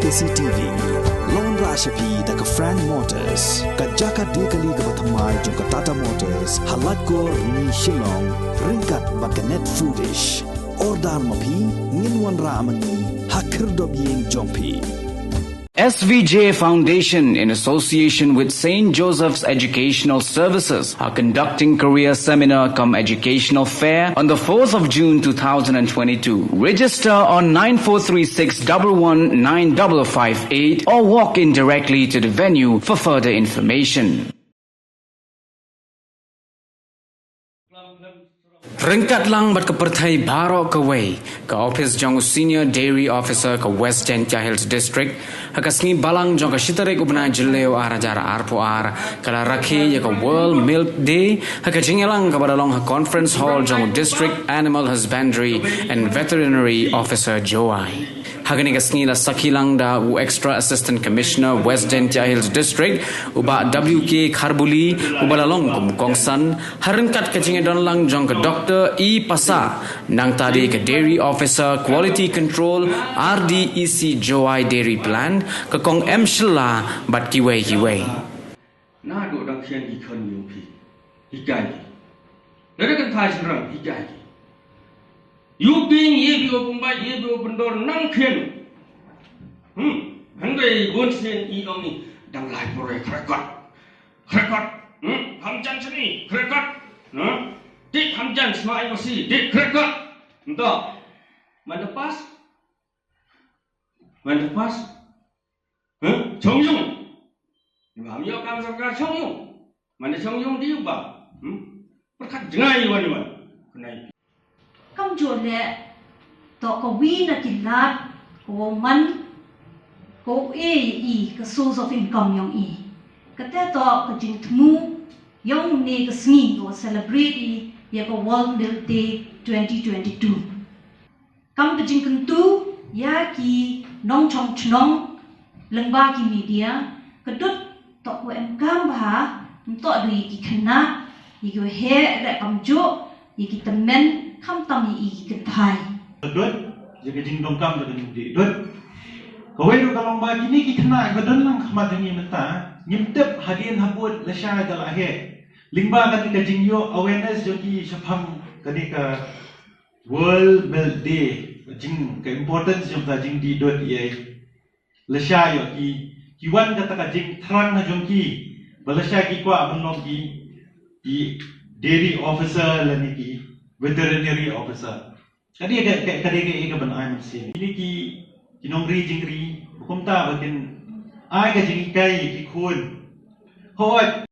KCTV Lon Rashapi daga Frank Motors Kajaka dekali ga bathamai jong Tata Motors halat ko ni Shillong ringkat bakanet foodish ordal mapi nginwan ramani hakir dobiyeng jongpi SVJ Foundation, in association with St. Joseph's Educational Services, are conducting career seminar cum educational fair on the 4th of June 2022. Register on 9436119558 or walk in directly to the venue for further information. Ringkat lang bat kepertai barok kawai ke office jong senior dairy officer ke West Jentia Hills District hakasngi balang jong ke shitarik ubna jeleo arajara arpoar kala rakhi ya ke World Milk Day hakajingelang ke badalong ha conference hall jong District Animal Husbandry and Veterinary Officer Joai. Hagani kasngi la sakilang da u Extra Assistant Commissioner West Jentia Hills District uba WK Kharbuli ubalalong kum kongsan haringkat kajingedon lang jong ke Dr. E. Pasa nang tadi ke Dairy Officer Quality Control RDEC Joai Dairy Plan ke kong M. Shilla bat kiwai. Na do dang khian ikon yupi hikai lada kan thai serang hikai Yuping ye bio pumbai ye bio pendor nang khian hangai bonsen I long ni dang lai pore krakot hamjan sini krakot dik hamjan semai masih dik krakot entah mana pas 청용 마음이요 감사가 청용 mana 청용 dia ba perkat jengai wan kenai Kam jole to ko wina kilat ko man ko I ka source of income yang kata to ko jing tmu yang ne ka sngi ko celebrate ya ko World Milk Day 2022 kam ka jing kentu ya ki nong chong chnong lengba ki media kedut to ko em kam ba to dui ki khana yi ko he da kam jo yi ki temen kham tam yi ki thai dut jaga jing dongkam jaga jing di dut kawai ru kalong ba kini ki khana ko don lang khama dengi meta nyimtep hadin habut lasha dal ahe lingba ka ti jing yo awareness jo ki shapam kani ka World Milk Day jing ka importance jo ka jing di dut ye lasha yo ki wan kata ka jing thrang na jong ki balasha ki kwa ablong ki dairy officer lani ki veterinary officer. Kadi ke benai mesin. Ini ki nomri jingri hukum ta bakin ai ka jing kai ki khun. Hoi